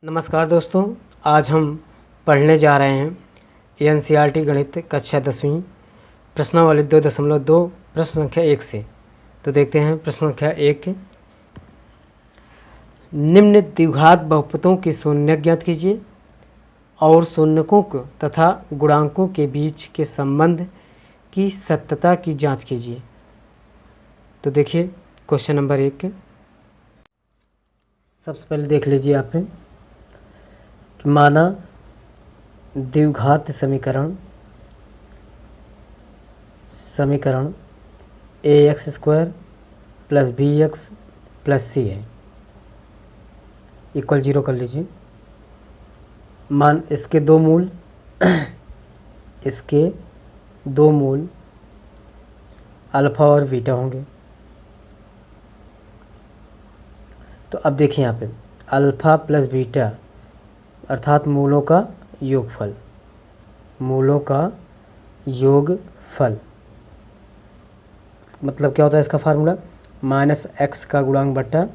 नमस्कार दोस्तों, आज हम पढ़ने जा रहे हैं एनसीईआरटी गणित कक्षा 10वीं प्रश्नावली 2.2 प्रश्न संख्या 1 से। तो देखते हैं प्रश्न संख्या 1। निम्न द्विघात बहुपदों के शून्य ज्ञात कीजिए और शून्यकों को तथा गुणांकों के बीच के संबंध की सत्यता की जांच कीजिए। तो देखिए क्वेश्चन नंबर 1। सबसे पहले देख लीजिए आप कि माना द्विघात समीकरण ax² + bx + c है, इक्वल 0 कर लीजिए। मान इसके दो मूल अल्फ़ा और बीटा होंगे। तो अब देखिए यहाँ पे अल्फ़ा + बीटा अर्थात मूलों का योगफल मतलब क्या होता है इसका फार्मूला, -x का गुणांक बटा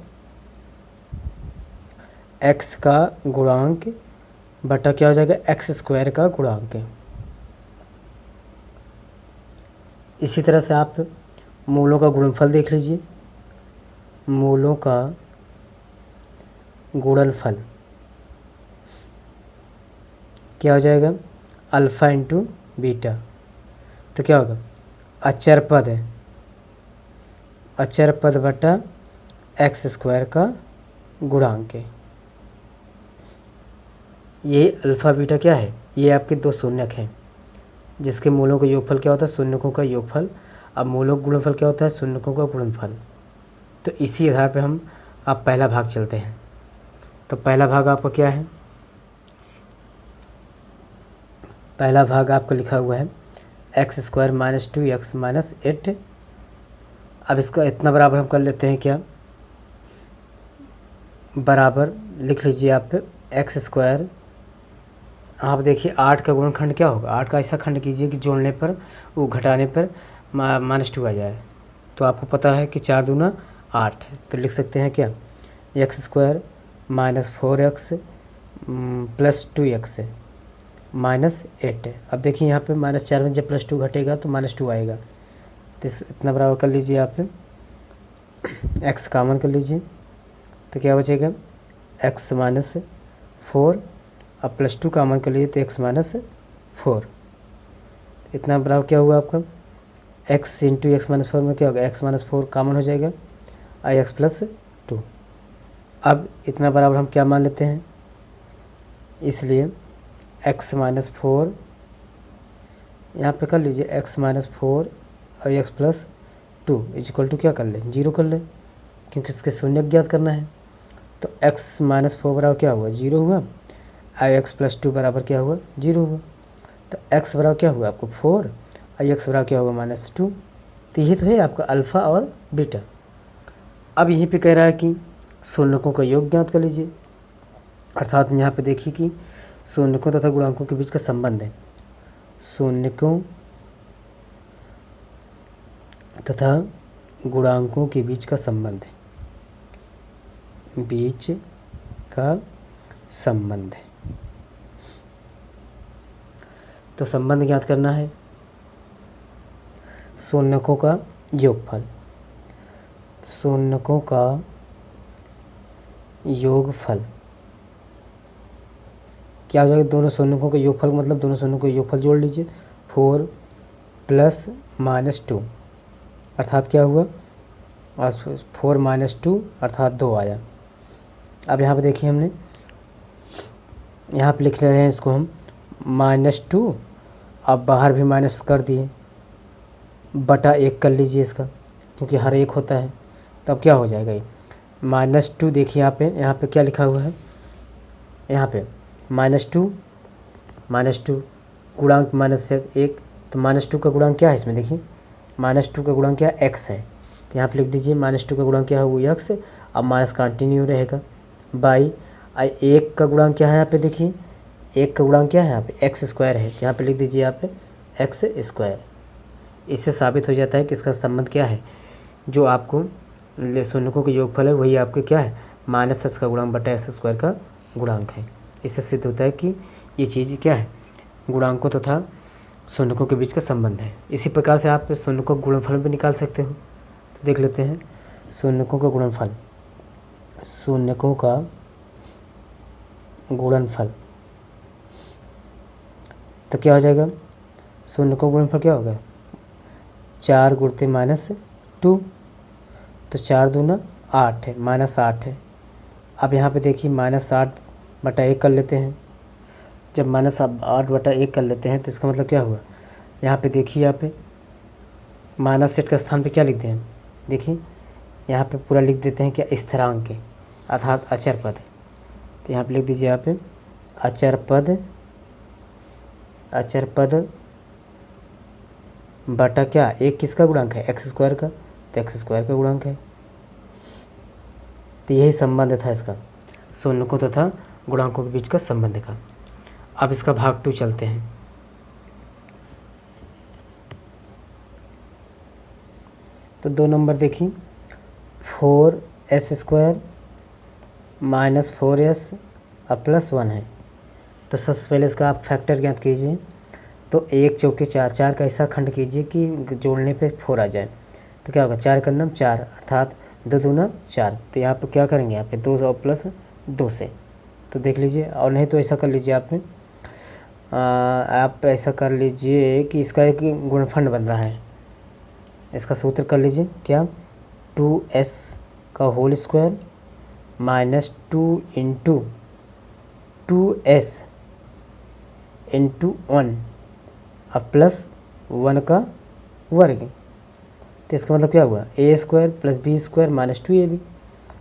x का गुणांक बटा क्या हो जाएगा x² का गुणांक। इसी तरह से आप मूलों का गुणनफल देख लीजिए। मूलों का गुणनफल क्या हो जाएगा, अल्फ़ा इंटू बीटा। तो क्या होगा, अचर पद बटा x² का गुणांक। ये अल्फ़ा बीटा क्या है, ये आपके दो शून्यक हैं जिसके मूलों का योगफल क्या होता है, शून्यकों का योगफल। अब मूलों का गुणनफल क्या होता है, शून्यकों का गुणनफल। तो इसी आधार पे हम अब पहला भाग चलते हैं। तो पहला भाग आपका क्या है, पहला भाग आपका लिखा हुआ है x² - 2x - 8। अब इसका इतना बराबर हम कर लेते हैं, क्या बराबर लिख लीजिए आप x²। आप देखिए 8 का गुणनखंड क्या होगा, 8 का ऐसा खंड कीजिए कि जोड़ने पर वो घटाने पर -2 आ जाए। तो आपको पता है कि 4 दूना 8 है, तो लिख सकते हैं क्या x² - 4x + 2x - 8। अब देखिए यहाँ पे -4 में जब +2 घटेगा तो -2 आएगा। तो इतना बराबर कर लीजिए आप, x कॉमन कर लीजिए। तो क्या बचेगा x - 4, अब +2 कॉमन कर लीजिए तो x - 4। इतना बराबर क्या हुआ आपका x × x - 4 में क्या होगा, x - 4 कॉमन हो जाएगा ix + 2। अब इतना बराबर हम क्या मान लेते हैं, इसलिए x - 4 यहाँ पे कर लीजिए x - 4 और x + 2 = क्या कर लें, 0 कर लें, क्योंकि इसके शून्य ज्ञात करना है। तो x - 4 बराबर क्या हुआ, 0 हुआ। x + 2 बराबर क्या हुआ, 0 हुआ। तो x बराबर क्या हुआ आपको 4 और x बराबर क्या होगा -2। तो यही तो है आपका अल्फ़ा और बीटा। अब यहीं पे कह रहा है कि शून्यकों का योग ज्ञात कर लीजिए, अर्थात यहाँ पे देखिए कि शून्यकों तथा गुणांकों के बीच का संबंध है। शून्यकों तथा गुणांकों के बीच का संबंध है, तो संबंध ज्ञात करना है शून्यकों का योगफल। क्या हो जाएगा, दोनों शून्यकों का योगफल मतलब दोनों शून्यकों का योगफल जोड़ लीजिए। 4 + -2 अर्थात क्या हुआ, और 4 - 2 अर्थात 2 आया। अब यहाँ पे देखिए हमने यहाँ पे लिख रहे हैं इसको हम -2, अब बाहर भी माइनस कर दिए, बटा 1 कर लीजिए इसका, क्योंकि हर एक होता है। तब क्या हो जाएगा ये -2। देखिए यहाँ पे क्या लिखा हुआ है, यहाँ पे -2 गुणांक -1, तो -2 का गुणांक क्या है इसमें, देखिए -2 का गुणांक क्या x है। तो यहाँ पे लिख दीजिए -2 का गुणांक क्या है, वो x। अब माइनस कंटिन्यू रहेगा बाई 1 का गुणांक क्या है, यहाँ पे देखिए 1 का गुणांक क्या है, यहाँ पे x² है। तो यहाँ पे लिख दीजिए यहाँ पे x²। इससे साबित हो जाता है कि इसका संबंध क्या है, जो आपको शून्यकों के योगफल है वही आपके क्या है, -x का गुणांक बटा x² का गुणांक है। इससे सिद्ध होता है कि ये चीज़ क्या है, गुणांकों तथा शून्यकों के बीच का संबंध है। इसी प्रकार से आप शून्यकों का गुणनफल भी निकाल सकते हो। तो देख लेते हैं शून्यकों का गुणनफल। शून्यकों का गुणनफल तो क्या हो जाएगा, शून्यकों का गुणनफल क्या होगा, 4 गुणित -2, तो 4 दूना 8 है, -8 है। अब यहाँ पे देखिए -8/1 कर लेते हैं। जब -8/1 कर लेते हैं तो इसका मतलब क्या हुआ, यहाँ पे देखिए, यहाँ पे -8 के स्थान पे क्या लिख दें, देखिए यहाँ पे पूरा लिख देते हैं क्या, स्थिरांक के अर्थात अचर पद। तो यहाँ पे लिख दीजिए यहाँ पे अचर पद बटा क्या, एक किसका गुणांक है, x² का, तो x² का गुणांक है। तो यही संबंध था इसका, शून्यकों तथा गुणांकों के बीच का संबंध का। अब इसका भाग 2 चलते हैं। तो 2 नंबर देखिए, 4s² - 4s + 1 है। तो सबसे पहले इसका आप फैक्टर ज्ञात कीजिए। तो 1 चौके 4, 4 का ऐसा खंड कीजिए कि जोड़ने पे 4 आ जाए। तो क्या होगा, 4 का नाम 4 अर्थात 2 दूना 4। तो यहाँ पे क्या करेंगे, यहाँ पे 2 + 2 से। तो देख लीजिए, और नहीं तो ऐसा कर लीजिए आप ऐसा कर लीजिए कि इसका एक गुणनफल बन रहा है। इसका सूत्र कर लीजिए क्या, 2s² - 2 × 2s × 1 अब +1 का वर्ग। तो इसका मतलब क्या हुआ, a² + b² - 2ab।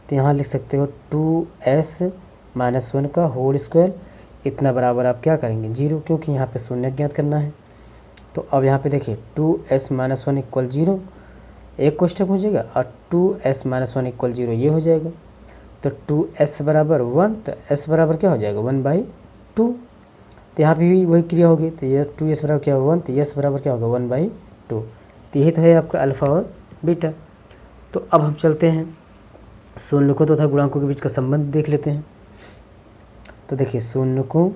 तो यहाँ लिख सकते हो 2s - 1 का होल स्क्वायर, इतना बराबर आप क्या करेंगे 0, क्योंकि यहाँ पे शून्य ज्ञात करना है। तो अब यहाँ पे देखिए 2s - 1 = 0, एक कोष्ठक हो जाएगा, और 2s - 1 = 0 ये हो जाएगा। तो 2s बराबर 1, तो s बराबर क्या हो जाएगा 1/2। तो यहाँ पे भी वही क्रिया होगी। तो ये 2s बराबर क्या होगा 1, तो s बराबर क्या होगा 1/2। तो यही तो है आपका अल्फ़ा और बीटा। तो अब हम चलते हैं शून्यकों तथा गुणांकों के बीच का संबंध देख लेते हैं। तो देखिए शून्यकों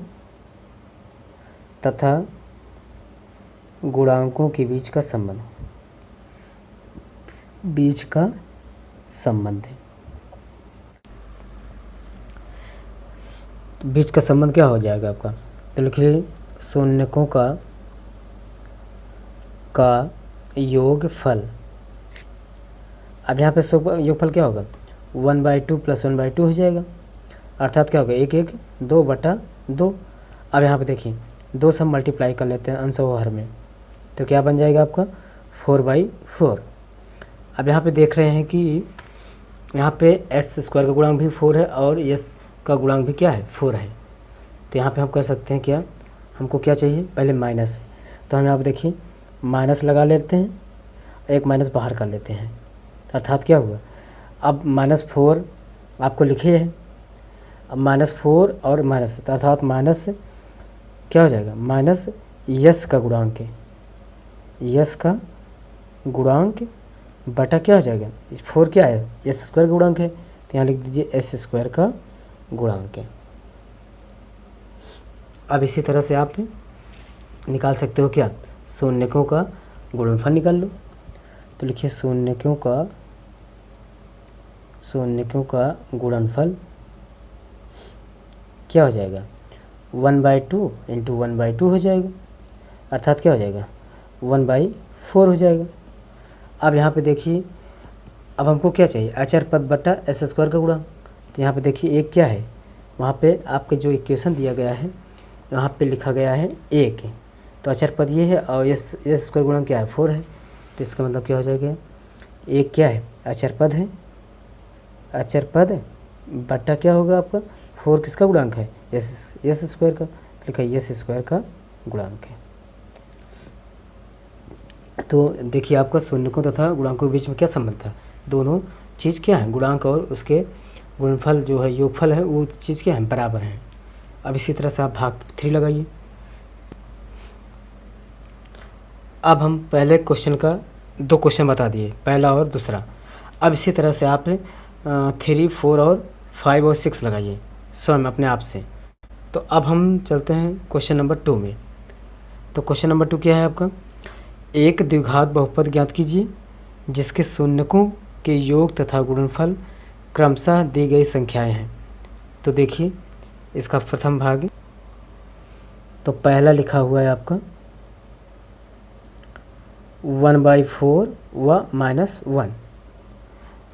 तथा गुणांकों के बीच का संबंध है। तो बीच का संबंध क्या हो जाएगा आपका, तो लिखिए शून्यकों का योगफल। अब यहाँ पे योगफल क्या होगा, 1/2 + 1/2 हो जाएगा, अर्थात क्या होगा 1 1 2/2। अब यहाँ पे देखिए 2 से हम मल्टीप्लाई कर लेते हैं अंश और हर में, तो क्या बन जाएगा आपका 4/4। अब यहाँ पे देख रहे हैं कि यहाँ पे s² का गुणांक भी 4 है और s का गुणांक भी क्या है 4 है। तो यहाँ पे हम कर सकते हैं क्या, हमको क्या चाहिए, पहले माइनस। तो हम यहाँ पे देखिए माइनस लगा लेते हैं, एक माइनस बाहर कर लेते हैं, अर्थात क्या हुआ, अब -4 आपको लिखे है, अब -4 और माइनस, अर्थात माइनस क्या हो जाएगा, माइनस यस का गुणांक है, यस का गुणांक बटा क्या हो जाएगा, 4 क्या है s² का गुणांक है, तो यहाँ लिख दीजिए s² का गुणांक है। अब इसी तरह से आप निकाल सकते हो क्या, शून्यकों का गुणनफल निकाल लो। तो लिखिए शून्यकों का गुणनफल क्या हो जाएगा 1/2 × 1/2 हो जाएगा, अर्थात क्या हो जाएगा 1/4 हो जाएगा। अब यहाँ पे देखिए, अब हमको क्या चाहिए, अचर पद बटा s² का गुणांक। तो यहाँ पे देखिए एक क्या है, वहाँ पे आपके जो इक्वेशन दिया गया है वहाँ पे लिखा गया है 1 है, तो अचर पद ये है और s² गुणांक क्या है 4 है। तो इसका मतलब क्या हो जाएगा, एक क्या है अचर पद है, अचर पद बटा क्या होगा आपका 4 किसका गुणांक है s² का, लिखा है s² का गुणांक है। तो देखिए आपका शून्यकों तथा गुणांकों के बीच में क्या संबंध था, दोनों चीज़ क्या है, गुणांक और उसके गुणनफल जो है योगफल है वो चीज़ क्या है बराबर है। अब इसी तरह से आप भाग 3 लगाइए। अब हम पहले क्वेश्चन का 2 क्वेश्चन बता दिए, पहला और दूसरा। अब इसी तरह से आप 3, 4 और 5 और 6 लगाइए। स्वयं अपने आप से। तो अब हम चलते हैं क्वेश्चन नंबर 2 में। तो क्वेश्चन नंबर 2 क्या है आपका, एक द्विघात बहुपद ज्ञात कीजिए जिसके शून्यकों के योग तथा गुणनफल क्रमशः दी गई संख्याएं हैं। तो देखिए इसका प्रथम भाग, तो पहला लिखा हुआ है आपका 1/4 व -1।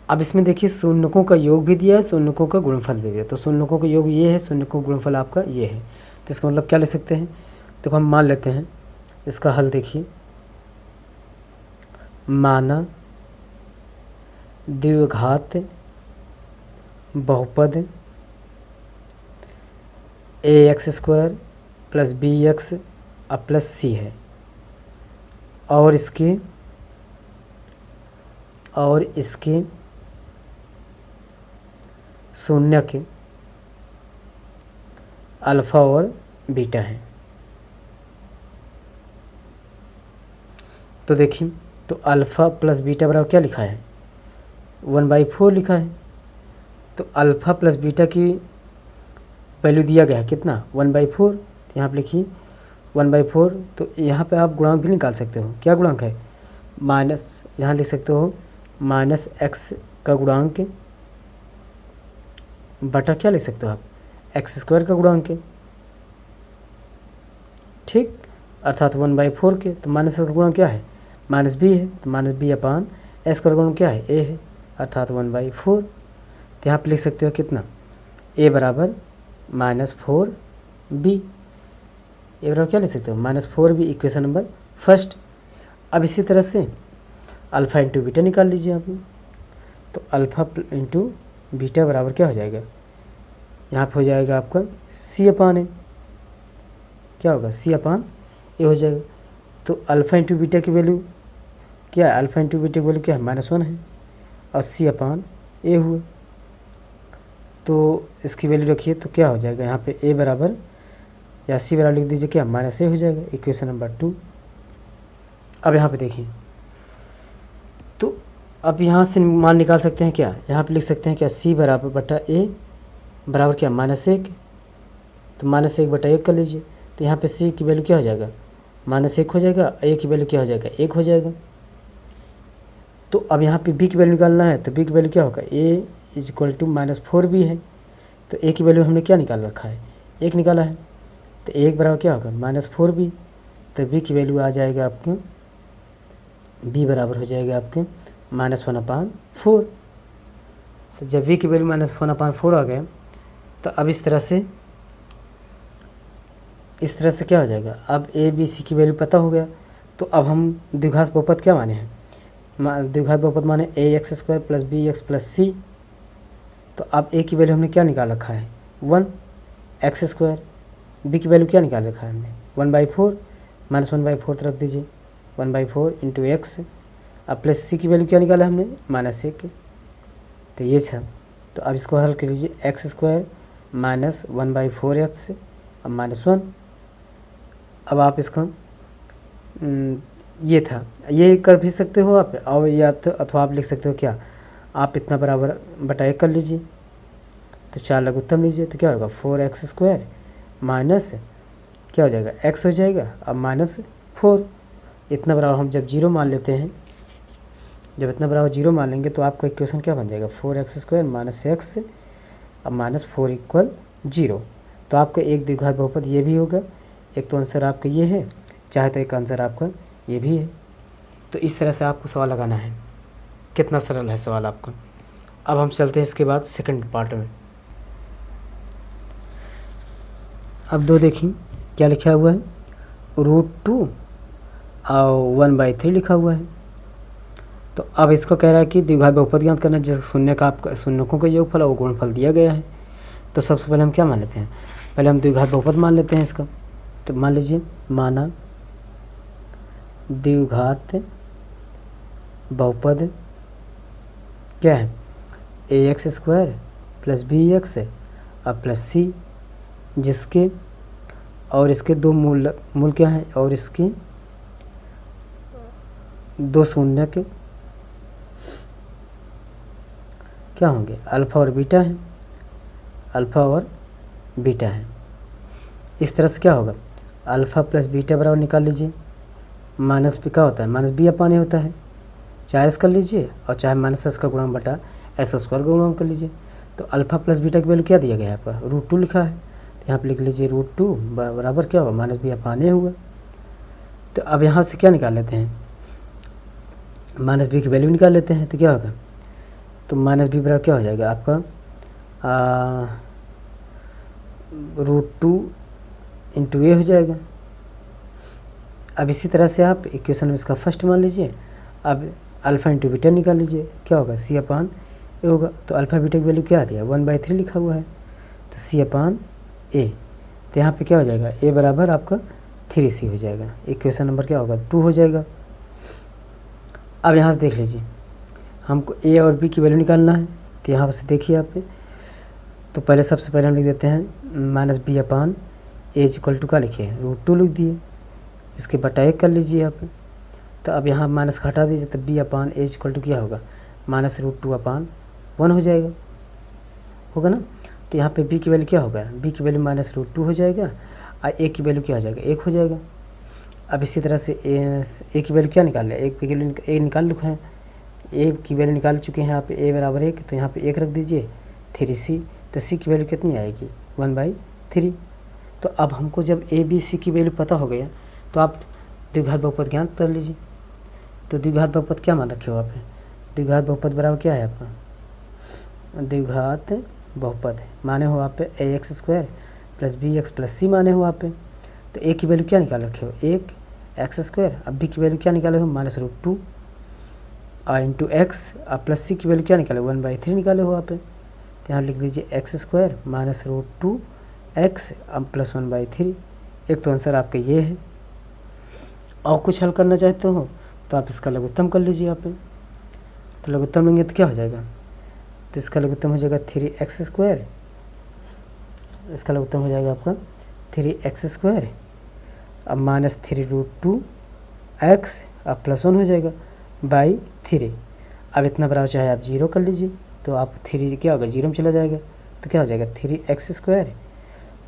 अब इसमें देखिए शून्यकों का योग भी दिया है, शून्यकों का गुणनफल भी दिया है। तो शून्यकों का योग ये है, शून्यकों का गुणनफल आपका ये है। तो इसका मतलब क्या ले सकते हैं, देखो हम मान लेते हैं इसका हल। देखिए माना द्विघात बहुपद ax² + bx + c है और इसके शून्यक अल्फ़ा और बीटा है। तो देखिए तो अल्फ़ा प्लस बीटा बराबर क्या लिखा है, 1/4 लिखा है। तो अल्फ़ा प्लस बीटा की वैल्यू दिया गया है कितना, 1/4। तो यहाँ पर लिखिए 1/4। तो यहाँ पे आप गुणांक भी निकाल सकते हो। क्या गुणांक है, माइनस, यहाँ लिख सकते हो -x का गुणांक बटा क्या लिख सकते हो आप, x² का गुणांक, ठीक, अर्थात 1/4 के। तो माइनस का गुणांक क्या है, -b है। तो -b/s का गुणांक क्या है, a है, अर्थात 1/4। तो यहाँ पे लिख सकते हो कितना, a बराबर -4b। ए बराबर क्या लिख सकते हो, -4b, इक्वेशन नंबर फर्स्ट। अब इसी तरह से अल्फ़ा इंटू बीटा निकाल लीजिए आप। तो अल्फ़ा इंटू बीटा बराबर क्या हो जाएगा, यहाँ पे हो जाएगा आपका c/a। क्या होगा, c/a हो जाएगा। तो अल्फ़ा इंटू बीटा की वैल्यू क्या है, अल्फ़ा इंटू बीटा की वैल्यू क्या है, -1 है और c/a हुआ। तो इसकी वैल्यू रखिए तो क्या हो जाएगा, यहाँ पे a बराबर या c बराबर लिख दीजिए क्या, -a हो जाएगा, इक्वेशन नंबर 2। अब यहाँ पे देखिए, तो अब यहाँ से मान निकाल सकते हैं क्या, यहाँ पे लिख सकते हैं क्या, c बराबर बटा a बराबर क्या, -1। तो -1 बटा 1 कर लीजिए। तो यहाँ पे c की वैल्यू क्या हो जाएगा, -1 हो जाएगा, a की वैल्यू क्या हो जाएगा, 1 हो जाएगा। तो अब यहाँ पे b की वैल्यू निकालना है। तो b की वैल्यू क्या होगा, a = -4b है। तो a की वैल्यू हमने क्या निकाल रखा है, 1 निकाला है। तो 1 बराबर क्या होगा, -4b। तो b की वैल्यू आ जाएगा आपके, b बराबर हो जाएगा आपके -1/4। तो जब v की वैल्यू -1/4 आ गया, तो अब इस तरह से क्या हो जाएगा, अब a b c की वैल्यू पता हो गया। तो अब हम द्विघात बहुपद क्या माने हैं, द्विघात बहुपद माने ax² + bx + c। तो अब a की वैल्यू हमने क्या निकाल रखा है, 1 x²। b की वैल्यू क्या निकाल रखा है हमने, 1/4, -1/4 तो रख दीजिए, 1/4 इंटू एक्स। अब प्लस c की वैल्यू क्या निकाला हमने, -1। तो ये था। तो अब इसको हल कर लीजिए, x² -1/4x अब -1। अब आप इसका ये था, ये कर भी सकते हो आप, और या तो अथवा आप लिख सकते हो क्या, आप इतना बराबर बटा 1 कर लीजिए। तो 4 लघुत्तम लीजिए। तो क्या होगा, 4x² माइनस क्या हो जाएगा, x हो जाएगा, अब -4। इतना बराबर हम जब 0 मान लेते हैं, जब इतना बराबर 0 मान लेंगे तो आपका इक्वेशन क्या बन जाएगा, 4x² - x अब -4 = 0। तो आपका एक द्विघात बहुपद ये भी होगा। एक तो आंसर आपका ये है, चाहे तो एक आंसर आपका ये भी है। तो इस तरह से आपको सवाल लगाना है। कितना सरल है सवाल आपका। अब हम चलते हैं इसके बाद सेकंड पार्ट में। अब 2 देखिए क्या लिखा हुआ है, √2 और 1/3 लिखा हुआ है। तो अब इसको कह रहा है कि द्विघात बहुपद ज्ञात करना जिसका शून्य का आपका शून्यकों का योगफल और गुणनफल दिया गया है। तो सबसे पहले हम क्या मान लेते हैं, पहले हम द्विघात बहुपद मान लेते हैं इसका। तो मान लीजिए, माना द्विघात बहुपद क्या है, ax² + bx अब +c, जिसके और इसके दो मूल क्या हैं, और इसके दो शून्य के क्या होंगे, अल्फ़ा और बीटा हैं, अल्फ़ा और बीटा है। इस तरह से क्या होगा, अल्फ़ा प्लस बीटा बराबर निकाल लीजिए, माइनस पी क्या होता है, माइनस बी अपान ए होता है, चाहे एस कर लीजिए और चाहे माइनस एस का गुणन बटा एस स्क्वायर का गुणन कर लीजिए। तो अल्फ़ा प्लस बीटा की वैल्यू क्या दिया गया है यहाँ पर, √2 लिखा है, तो यहाँ पर लिख लीजिए √2 बराबर क्या होगा, माइनस बी अपान ए हुआ। तो अब यहाँ से क्या निकाल लेते हैं, माइनस बी की वैल्यू निकाल लेते हैं, तो क्या होगा, तो माइनस बी बराबर क्या हो जाएगा आपका √2 इंटू ए हो जाएगा। अब इसी तरह से आप इक्वेशन में इसका फर्स्ट मान लीजिए। अब अल्फ़ा इंटू बीटा निकाल लीजिए, क्या होगा, सी अपान ए होगा। तो अल्फ़ा बीटा की वैल्यू क्या आ दिया, 1/3 लिखा हुआ है, तो सी अपान ए। तो यहाँ पे क्या हो जाएगा, ए बराबर आपका 3c हो जाएगा। इक्वेशन नंबर क्या होगा, 2 हो जाएगा। अब यहाँ से देख लीजिए, हमको ए और बी की वैल्यू निकालना है। तो यहाँ से देखिए आप, तो पहले सबसे पहले हम लिख देते हैं minus B upon A equal to का लिखिए, √2 लिख दिए, इसके बटा 1 कर लीजिए आप। तो अब यहाँ माइनस हटा दीजिए, तो B upon A equal to क्या होगा, माइनस √2 अपान 1 हो जाएगा, होगा ना। तो यहाँ पे बी की वैल्यू क्या होगा, बी की वैल्यू माइनस √2 हो जाएगा और ए की वैल्यू क्या हो जाएगा, 1 हो जाएगा। अब इसी तरह से ए की वैल्यू क्या निकाल लें, ए की वैल्यू ए निकाल चुके हैं, ए की वैल्यू निकाल चुके हैं यहाँ पे, ए बराबर 1, तो यहाँ पे 1 रख दीजिए, 3c। तो सी की वैल्यू कितनी आएगी, 1/3। तो अब हमको जब ए बी सी की वैल्यू पता हो गया, तो आप द्विघात बहुपद ज्ञात कर लीजिए। तो द्विघात बहुपद क्या मान रखे हो आप, द्विघात बहुपद बराबर क्या है आपका, द्विघात बहुपद माने हो आप पे ax² plus bx plus c माने हो आप पे। तो a की वैल्यू क्या निकाल रखे हो, 1x²। अब b की वैल्यू क्या निकाले हो, माइनस √2 और इंटू एक्स। अब प्लस c की वैल्यू क्या निकाले, 1/3 निकाले हो आप पे। तो यहाँ लिख दीजिए x² माइनस √2x अब प्लस 1/3। एक तो आंसर आपका ये है। और कुछ हल करना चाहते हो तो आप इसका लघुत्तम कर लीजिए आप। तो लघुत्तम लेंगे तो क्या हो जाएगा, तो इसका लघुत्तम हो जाएगा 3x², इसका लघुत्तम हो जाएगा आपका 3x² अब माइनस 3√2x अब प्लस 1 हो जाएगा /3। अब इतना बराबर चाहे आप 0 कर लीजिए, तो आप 3 क्या होगा, 0 में चला जाएगा, तो क्या हो जाएगा 3x²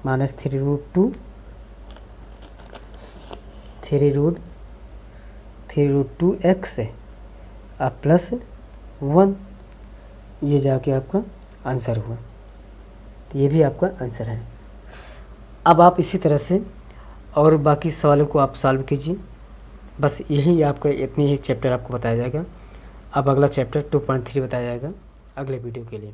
माइनस 3√2x अब प्लस 1, ये जाके आपका आंसर हुआ। तो ये भी आपका आंसर है। अब आप इसी तरह से और बाकी सवालों को आप सॉल्व कीजिए। बस यही आपका इतनी ही चैप्टर आपको बताया जाएगा। अब अगला चैप्टर 2.3 बताया जाएगा अगले वीडियो के लिए।